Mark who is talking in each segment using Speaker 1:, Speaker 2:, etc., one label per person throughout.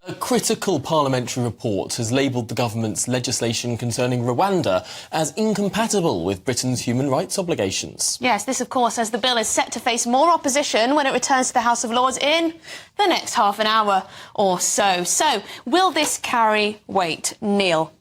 Speaker 1: A critical parliamentary report has labelled the government's legislation concerning Rwanda as incompatible with Britain's human rights obligations.
Speaker 2: Yes, this of course as the bill is set to face more opposition when it returns to the House of Lords in the next half an hour or so. So, will this carry weight? Neil?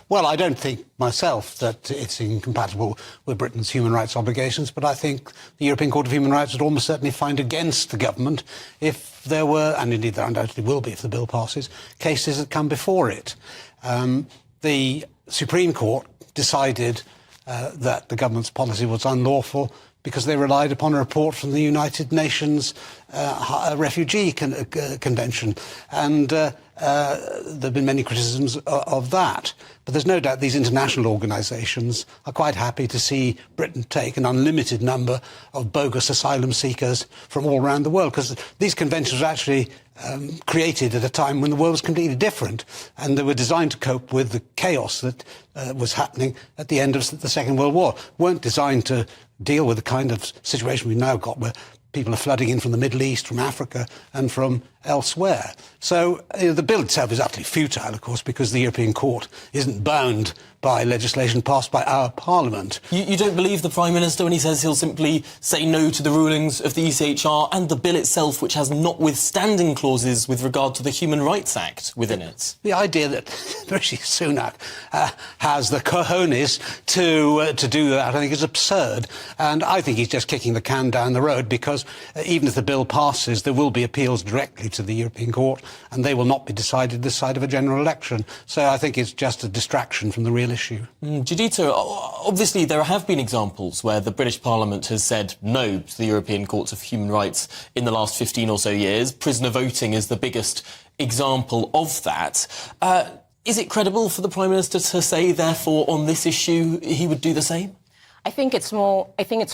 Speaker 3: Well, I don't think myself that it's incompatible with Britain's human rights obligations, but I think the European Court of Human Rights would almost certainly find against the government if there were, and indeed there undoubtedly will be if the bill passes, cases that come before it. The Supreme Court decided that the government's policy was unlawful because they relied upon a report from the United Nations Refugee Convention, and there have been many criticisms of that. But there's no doubt these international organisations are quite happy to see Britain take an unlimited number of bogus asylum seekers from all around the world, because these conventions were actually created at a time when the world was completely different, and they were designed to cope with the chaos that was happening at the end of the Second World War. Weren't designed to deal with the kind of situation we've now got, where people are flooding in from the Middle East, from Africa and from elsewhere. So the bill itself is utterly futile, of course, because the European Court isn't bound by legislation passed by our Parliament.
Speaker 1: You don't believe the Prime Minister when he says he'll simply say no to the rulings of the ECHR and the bill itself, which has notwithstanding clauses with regard to the Human Rights Act within it?
Speaker 3: The idea that Rishi Sunak has the cojones to do that, I think, is absurd. And I think he's just kicking the can down the road, because even if the bill passes, there will be appeals directly to the European Court, and they will not be decided this side of a general election. So I think it's just a distraction from the real issue.
Speaker 1: Judita, obviously there have been examples where the British Parliament has said no to the European Courts of Human Rights in the last 15 or so years. Prisoner voting is the biggest example of that. Is it credible for the Prime Minister to say, therefore, on this issue, he would do the same?
Speaker 4: I think it's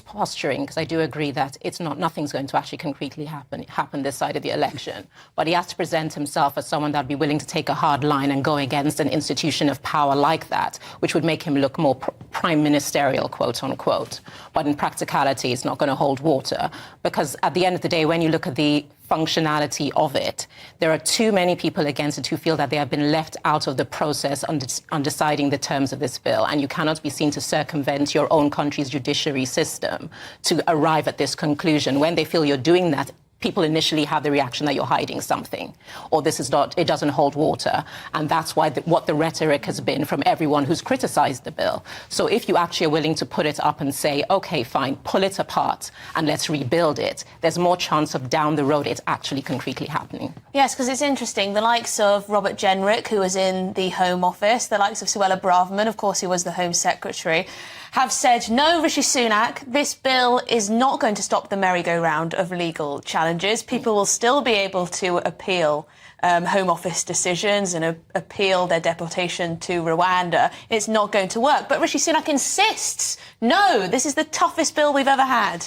Speaker 4: posturing, because I do agree that nothing's going to actually concretely happen this side of the election. But he has to present himself as someone that would be willing to take a hard line and go against an institution of power like that, which would make him look more prime ministerial, quote unquote. But in practicality, it's not going to hold water, because at the end of the day, when you look at the functionality of it, there are too many people against it who feel that they have been left out of the process on deciding the terms of this bill, and you cannot be seen to circumvent your own country's judiciary system to arrive at this conclusion. When they feel you're doing that, people initially have the reaction that you're hiding something, or it doesn't hold water. And that's why what the rhetoric has been from everyone who's criticised the bill. So if you actually are willing to put it up and say, OK, fine, pull it apart and let's rebuild it, there's more chance of down the road it actually concretely happening.
Speaker 2: Yes, because it's interesting. The likes of Robert Jenrick, who was in the Home Office, the likes of Suella Braverman, of course, who was the Home Secretary, have said, no, Rishi Sunak, this bill is not going to stop the merry-go-round of legal challenges. People will still be able to appeal Home Office decisions and appeal their deportation to Rwanda. It's not going to work. But Rishi Sunak insists, no, this is the toughest bill we've ever had.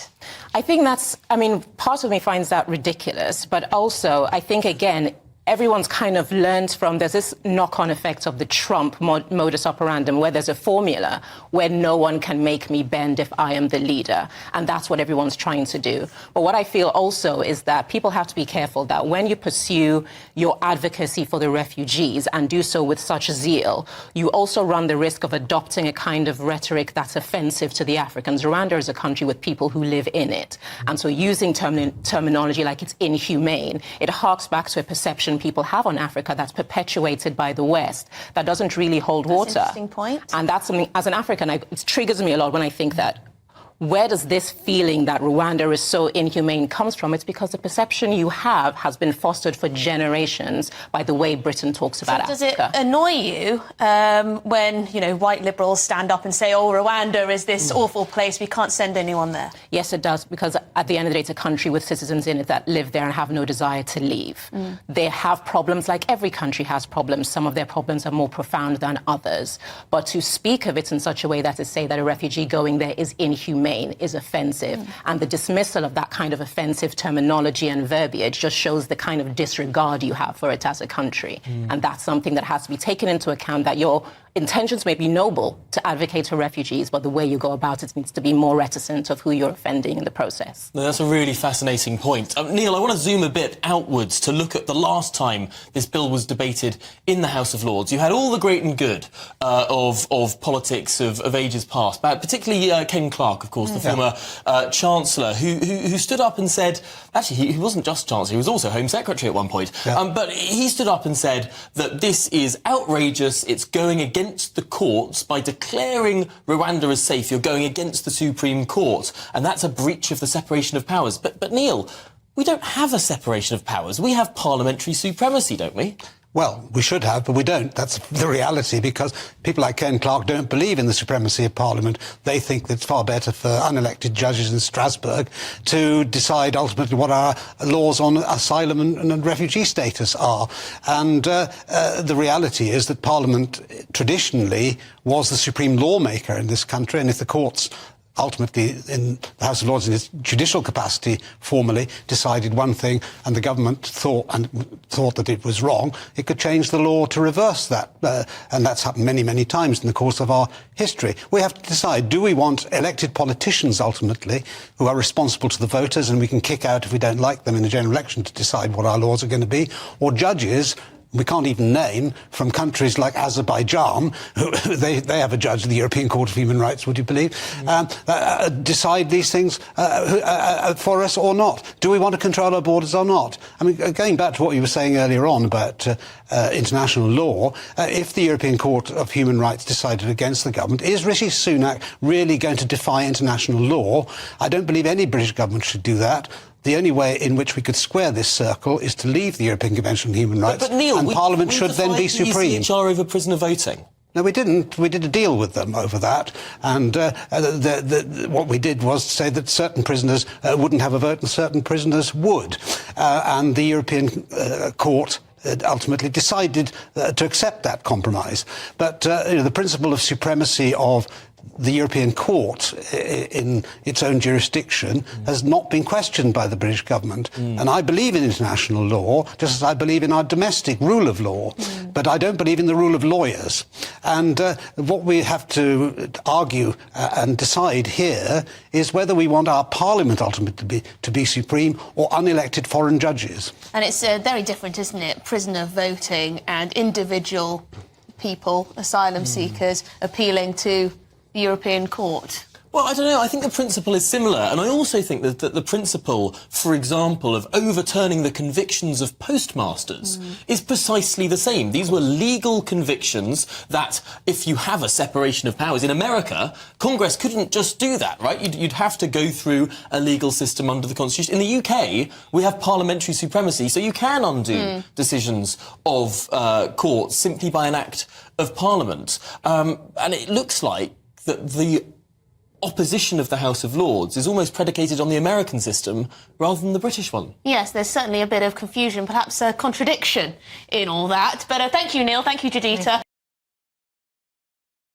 Speaker 4: I think part of me finds that ridiculous, but also I think, again, everyone's kind of learned from, there's this knock-on effect of the Trump modus operandum, where there's a formula where no one can make me bend if I am the leader. And that's what everyone's trying to do. But what I feel also is that people have to be careful that when you pursue your advocacy for the refugees and do so with such zeal, you also run the risk of adopting a kind of rhetoric that's offensive to the Africans. Rwanda is a country with people who live in it. And so using terminology like it's inhumane, it harks back to a perception people have on Africa that's perpetuated by the West that doesn't really hold water.
Speaker 2: That's an interesting point.
Speaker 4: And that's something, as an African, it triggers me a lot when I think that, where does this feeling that Rwanda is so inhumane comes from? It's because the perception you have has been fostered for generations by the way Britain talks about Africa.
Speaker 2: Does it annoy you when, white liberals stand up and say, oh, Rwanda is this awful place, we can't send anyone there?
Speaker 4: Yes, it does, because at the end of the day, it's a country with citizens in it that live there and have no desire to leave. They have problems, like every country has problems. Some of their problems are more profound than others. But to speak of it in such a way that to say that a refugee going there is inhumane is offensive. And the dismissal of that kind of offensive terminology and verbiage just shows the kind of disregard you have for it as a country. And that's something that has to be taken into account, that you're intentions may be noble to advocate for refugees, but the way you go about it needs to be more reticent of who you're offending in the process.
Speaker 1: No, that's a really fascinating point. Neil, I want to zoom a bit outwards to look at the last time this bill was debated in the House of Lords. You had all the great and good of politics of ages past, but particularly Ken Clarke, of course, the former Chancellor, who stood up and said, actually, he wasn't just Chancellor, he was also Home Secretary at one point, but he stood up and said that this is outrageous, it's going against the courts. By declaring Rwanda as safe, you're going against the Supreme Court, and that's a breach of the separation of powers. But Neil, we don't have a separation of powers. We have parliamentary supremacy, don't we?
Speaker 3: Well, we should have, but we don't. That's the reality, because people like Ken Clarke don't believe in the supremacy of Parliament. They think that it's far better for unelected judges in Strasbourg to decide ultimately what our laws on asylum and refugee status are. And the reality is that Parliament traditionally was the supreme lawmaker in this country, and if the courts ultimately, in the House of Lords, in its judicial capacity, formally decided one thing, and the government thought that it was wrong, it could change the law to reverse that. And that's happened many, many times in the course of our history. We have to decide, do we want elected politicians, ultimately, who are responsible to the voters, and we can kick out if we don't like them in the general election to decide what our laws are going to be, or judges we can't even name, from countries like Azerbaijan, they have a judge of the European Court of Human Rights, would you believe, decide these things for us or not? Do we want to control our borders or not? I mean, going back to what you were saying earlier on about international law, if the European Court of Human Rights decided against the government, is Rishi Sunak really going to defy international law? I don't believe any British government should do that. The only way in which we could square this circle is to leave the European Convention on Human Rights,
Speaker 1: but Neil,
Speaker 3: and Parliament should then be supreme.
Speaker 1: The ECHR over prisoner voting.
Speaker 3: No, we didn't. We did a deal with them over that, and what we did was say that certain prisoners wouldn't have a vote and certain prisoners would, and the European Court ultimately decided to accept that compromise. But the principle of supremacy of the European Court in its own jurisdiction has not been questioned by the British government. And I believe in international law, just as I believe in our domestic rule of law. But I don't believe in the rule of lawyers. And what we have to argue and decide here is whether we want our parliament ultimately to be supreme or unelected foreign judges.
Speaker 2: And it's very different, isn't it? Prisoner voting and individual people, asylum seekers, appealing to the European Court.
Speaker 1: Well, I don't know. I think the principle is similar. And I also think that the principle, for example, of overturning the convictions of postmasters is precisely the same. These were legal convictions that, if you have a separation of powers in America, Congress couldn't just do that, right? You'd have to go through a legal system under the Constitution. In the UK, we have parliamentary supremacy, so you can undo decisions of courts simply by an act of Parliament. And it looks like that the opposition of the House of Lords is almost predicated on the American system rather than the British one.
Speaker 2: Yes, there's certainly a bit of confusion, perhaps a contradiction in all that. But thank you, Neil. Thank you, Judita.